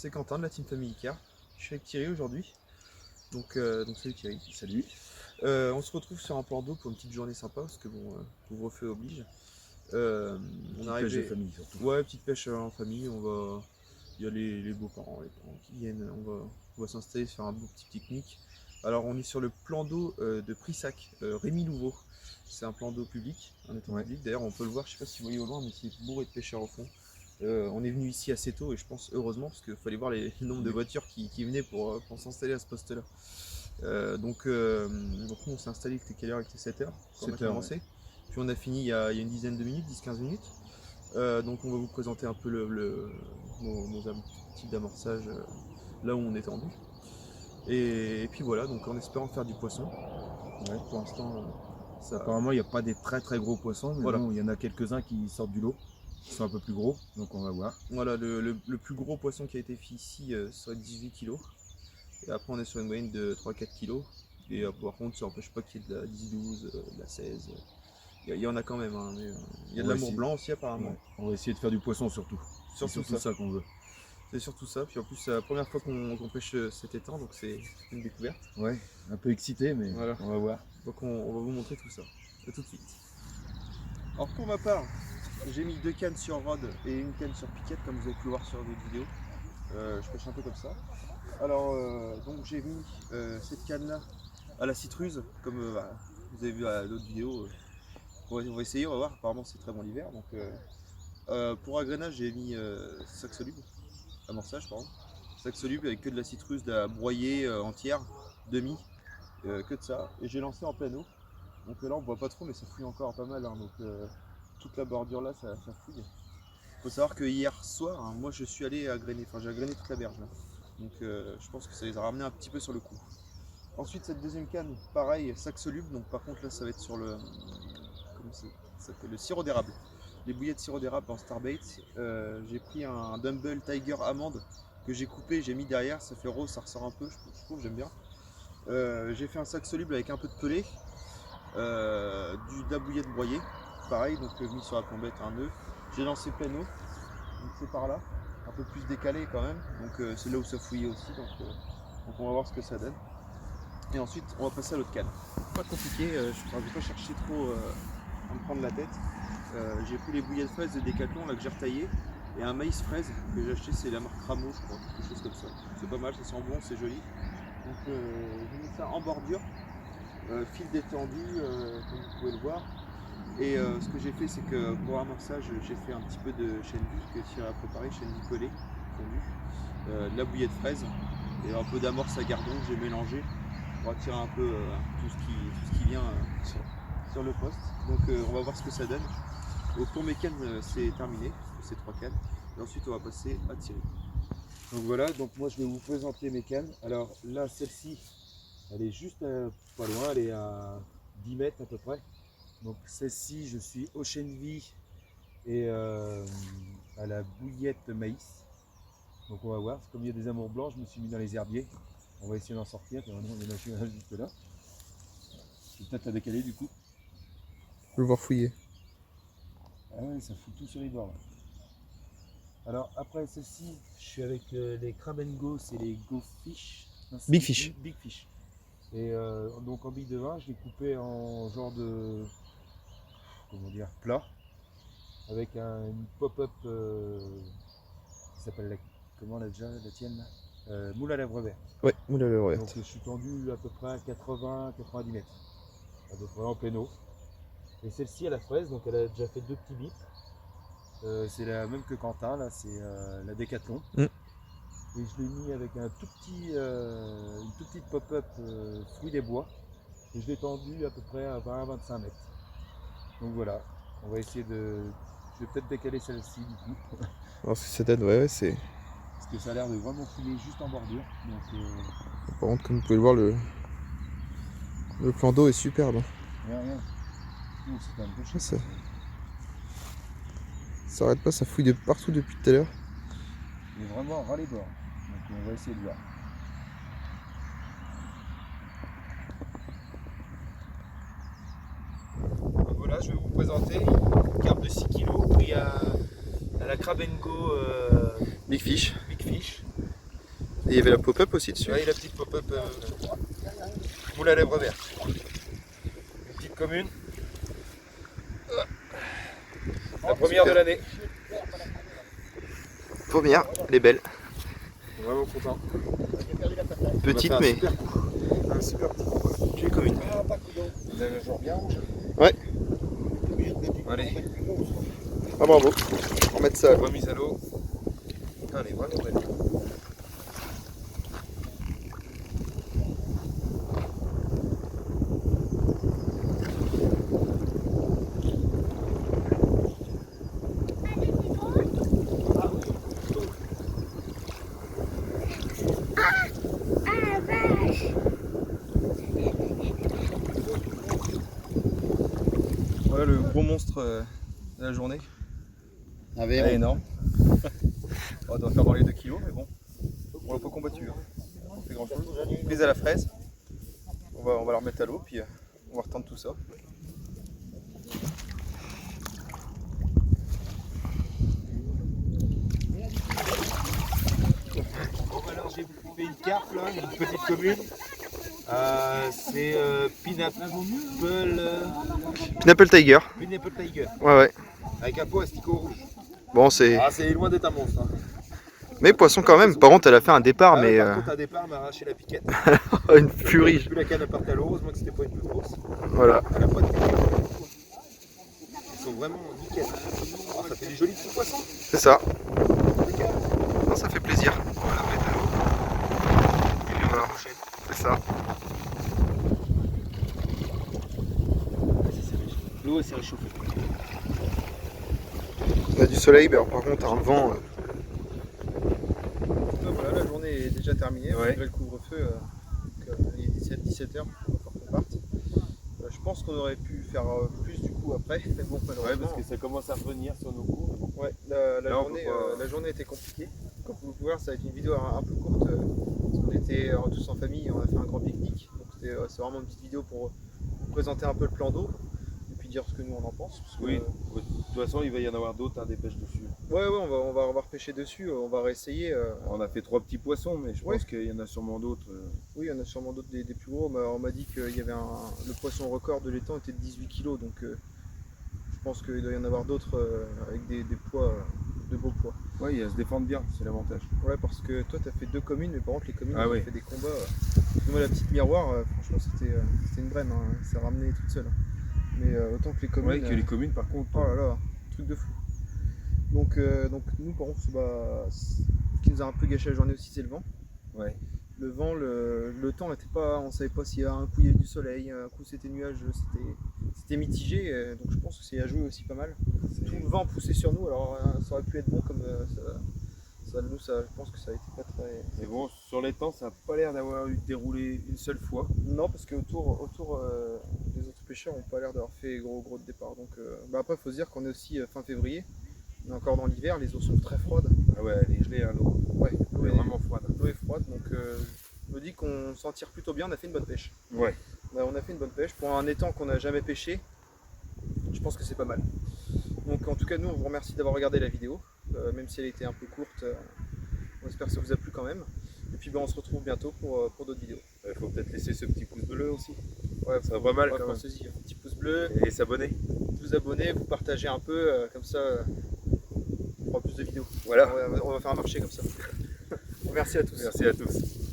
c'est Quentin de la Team Family Car. Je suis avec Thierry aujourd'hui. Donc salut Thierry. Salut. On se retrouve sur un plan d'eau pour une petite journée sympa parce que bon, couvre-feu oblige. On pêche de famille surtout. Ouais, petite pêche en famille. Il y a les beaux-parents, les parents qui viennent. On va s'installer sur un beau petit pique-nique. Alors on est sur le plan d'eau de Prissac, Rémi Louveau. C'est un plan d'eau public, un étang public. D'ailleurs on peut le voir, je sais pas si vous voyez au loin, mais c'est bourré de pêcheurs au fond. On est venu ici assez tôt et je pense heureusement parce qu'il fallait voir le nombre de voitures qui venaient pour s'installer à ce poste-là. Donc nous on s'est installé, il était quelle heure? Il était 7h quand on a commencé. Ouais. Puis on a fini il y a une dizaine de minutes, 10-15 minutes. Donc on va vous présenter un peu nos types d'amorçage là où on est tendu. Et puis voilà, donc en espérant faire du poisson. Ouais, pour l'instant, apparemment il n'y a pas des très très gros poissons, mais voilà. Bon, il y en a quelques-uns qui sortent du lot, qui sont un peu plus gros, donc on va voir. Voilà, le plus gros poisson qui a été fait ici serait 18 kg. Et après on est sur une moyenne de 3-4 kg. Et par contre ça n'empêche pas qu'il y ait de la 10-12, de la 16. Il y en a quand même, hein, mais il y a de l'amour blanc aussi apparemment. Ouais. On va essayer de faire du poisson surtout. C'est surtout ça qu'on veut. C'est surtout ça, puis en plus c'est la première fois qu'on pêche cet étang, donc c'est une découverte. Ouais, un peu excité, mais voilà. On va voir. Donc on va vous montrer tout ça. À tout de suite. Alors pour ma part, j'ai mis 2 cannes sur rod et une canne sur piquette, comme vous avez pu le voir sur d'autres vidéos. Je pêche un peu comme ça. Alors donc j'ai mis cette canne là à la citruse, comme vous avez vu à d'autres vidéos. On va essayer, on va voir, apparemment c'est très bon l'hiver. Donc pour agrénage j'ai mis sac soluble, amorçage pardon. Sac soluble avec que de la citruse, de la broyée entière, demi, que de ça. Et j'ai lancé en pleine eau. Donc là on voit pas trop mais ça fouille encore pas mal. Hein. Donc toute la bordure là ça fouille. Il faut savoir que hier soir, hein, moi je suis allé agréner, enfin j'ai agréné toute la berge là. Donc je pense que ça les a ramenés un petit peu sur le coup. Ensuite cette deuxième canne, pareil, sac soluble. Donc par contre là ça va être sur le, comment ça s'appelle, le sirop d'érable. Les bouillées de sirop d'érable en Starbait. J'ai pris un Dumble Tiger amande que j'ai coupé, j'ai mis derrière, ça fait rose, ça ressort un peu, je trouve, j'aime bien. J'ai fait un sac soluble avec un peu de pelé, de la bouillette broyée, pareil, donc mis sur la plombette un nœud. J'ai lancé plein eau, donc c'est par là, un peu plus décalé quand même, donc c'est là où ça fouillait aussi, donc on va voir ce que ça donne. Et ensuite on va passer à l'autre canne. Pas compliqué, je ne vais pas chercher trop à me prendre la tête. J'ai pris les bouillées de fraises de Décathlon là que j'ai retaillé et un maïs fraise que j'ai acheté, c'est la marque Rameau je crois, quelque chose comme ça. C'est pas mal, ça sent bon, c'est joli. Donc j'ai mis ça en bordure, fil détendu comme vous pouvez le voir. Et ce que j'ai fait c'est que pour l'amorçage j'ai fait un petit peu de chène vie que Thierry a préparé, chène vie collée, fondue, de la bouillée de fraises et un peu d'amorce à gardon que j'ai mélangé pour attirer un peu tout ce qui vient sur le poste. Donc on va voir ce que ça donne. Pour mes cannes c'est terminé, c'est 3 cannes. Et ensuite on va passer à tirer. Donc voilà, donc moi je vais vous présenter mes cannes. Alors là celle-ci, elle est juste pas loin, elle est à 10 mètres à peu près. Donc celle-ci je suis au chêne vie et à la bouillette de maïs. Donc on va voir, comme il y a des amours blancs, je me suis mis dans les herbiers. On va essayer d'en sortir, il y en a juste là. Je vais peut-être la décaler du coup. Je vais voir fouiller. Ah ouais, ça fout tout sur les bords là. Alors après celle-ci, je suis avec les Crab & Go, c'est les Go Fish. Big Fish. Big Fish. Et donc en bille de vin, je l'ai coupé en genre de, comment dire, plat. Avec une pop-up qui s'appelle, comment la tienne là, moule à lèvres verte. Ouais, moule à lèvres verte. Donc je suis tendu à peu près à 80-90 mètres. À peu près en plein eau. Et celle-ci à la fraise, donc elle a déjà fait 2 petits bips. C'est la même que Quentin, là c'est la Décathlon. Et je l'ai mis avec un tout petit, une toute petite pop-up fruits des bois. Et je l'ai tendu à peu près à 20-25 mètres. Donc voilà, on va essayer de... Je vais peut-être décaler celle-ci du coup. Alors si ça donne, ouais, c'est... Parce que ça a l'air de vraiment fouiller juste en bordure. Donc, par contre, comme vous pouvez le voir, le plan d'eau est superbe. Rien. C'est quand même peu ça arrête pas, ça fouille de partout depuis tout à l'heure. Il est vraiment ras les bords. Donc on va essayer de voir. Donc voilà, je vais vous présenter une carpe de 6 kg pris à la Crab & Go Big Fish. Et il y avait la pop-up aussi dessus. Ouais, la petite pop-up moule à lèvres verte. Une petite commune. La première de l'année. Première, elle est belle. Vraiment content. Petite On a fait mais un super petit coup. jolie commune. Vous avez le jour bien rouge. Ouais. Allez, Ah bravo. On va mettre ça. remise à l'eau. Putain, elle est vraiment belle. Voilà le gros monstre de la journée. Un Elle est énorme. On doit faire dans les 2 kilos, mais bon, on l'a pas combattu. Hein. On fait grand chose. Prise à la fraise. On va la remettre à l'eau, puis on va retendre tout ça. Bon, alors j'ai fait une carpe là, une petite commune. C'est Pineapple Pineapple Tiger. Tiger. Ouais. Avec un pot asticot rouge. Bon, c'est. Ah, c'est loin d'être un monstre. Hein. Mais poisson quand même. Par contre, elle a fait un départ, Ah, mais par contre, à départ, elle m'a arraché la piquette. une furie. J'ai plus la canne à part à l'eau, heureusement que c'était pas une plus grosse. Voilà. Elle a pas de piquette. Ils sont vraiment nickel. Ah, ça fait des jolis petits poissons. C'est ça. Non, ça fait plaisir. On va la remettre à l'eau. Et voilà. C'est ça. L'eau s'est réchauffée. On a du soleil, mais alors, par contre, un vent. Voilà, la journée est déjà terminée. Ouais. Malgré le couvre-feu, il est 17h, il va falloir qu'on parte. Je pense qu'on aurait pu faire plus du coup après, mais bon, Ouais, malheureusement. parce que ça commence à revenir sur nos coups. Ouais, Là, on peut pas- la journée était compliquée. Comme vous pouvez voir, ça va être une vidéo un peu courte. Parce qu'on était tous en famille, on a fait un grand pique-nique. Donc c'est vraiment une petite vidéo pour vous présenter un peu le plan d'eau et puis dire ce que nous on en pense. Parce que, Oui, de toute façon, il va y en avoir d'autres, hein, des pêches dessus. ouais, on va repêcher dessus, on va réessayer. On a fait 3 petits poissons, mais je Ouais. pense qu'il y en a sûrement d'autres. Oui, il y en a sûrement d'autres des plus gros. On m'a dit que le poisson record de l'étang était de 18 kg. Donc je pense qu'il doit y en avoir d'autres avec des poids, de beaux poids. Ouais, ils se défendent bien, c'est l'avantage. Ouais, parce que toi, tu as fait 2 communes, mais par contre, les communes, Ah elles ont ouais. fait des combats. Moi, la petite miroir, franchement, c'était une brème. Hein. Elle s'est ramenée toute seule. Mais autant que les communes. Ouais, que les communes, par contre. Oh là là, truc de fou. Donc nous, par contre, ce qui nous a un peu gâché la journée aussi, c'est le vent. Ouais. Le vent, le temps n'était pas. On savait pas s'il y a un coup il y avait du soleil, un coup c'était nuageux, c'était mitigé. Donc je pense que c'est à jouer aussi pas mal. Tout le vent poussait sur nous, alors ça aurait pu être bon comme nous, je pense que ça a été pas très. Mais bon, sur les temps, ça n'a pas l'air d'avoir eu déroulé une seule fois. Non, parce que autour les autres pêcheurs n'ont pas l'air d'avoir fait gros de départ. Donc après, il faut se dire qu'on est aussi fin février. On est encore dans l'hiver, les eaux sont très froides. Ah ouais, elle est gelée, hein, l'eau. Ouais, Elle est vraiment froide. l'eau est froide, donc je me dis qu'on s'en tire plutôt bien. On a fait une bonne pêche. Ouais. On a fait une bonne pêche pour un étang qu'on n'a jamais pêché. Je pense que c'est pas mal. Donc en tout cas, nous, on vous remercie d'avoir regardé la vidéo, même si elle était un peu courte. On espère que ça vous a plu quand même. Et puis on se retrouve bientôt pour d'autres vidéos. Il faut peut-être laisser ce petit pouce bleu aussi. Ouais, Ça va pas mal ouais, quand même. pensez-y, un petit pouce bleu, Et s'abonner. vous abonner, vous partagez un peu, comme ça on fera plus de vidéos. Voilà. On va faire un marché comme ça. Merci à tous. Merci à tous.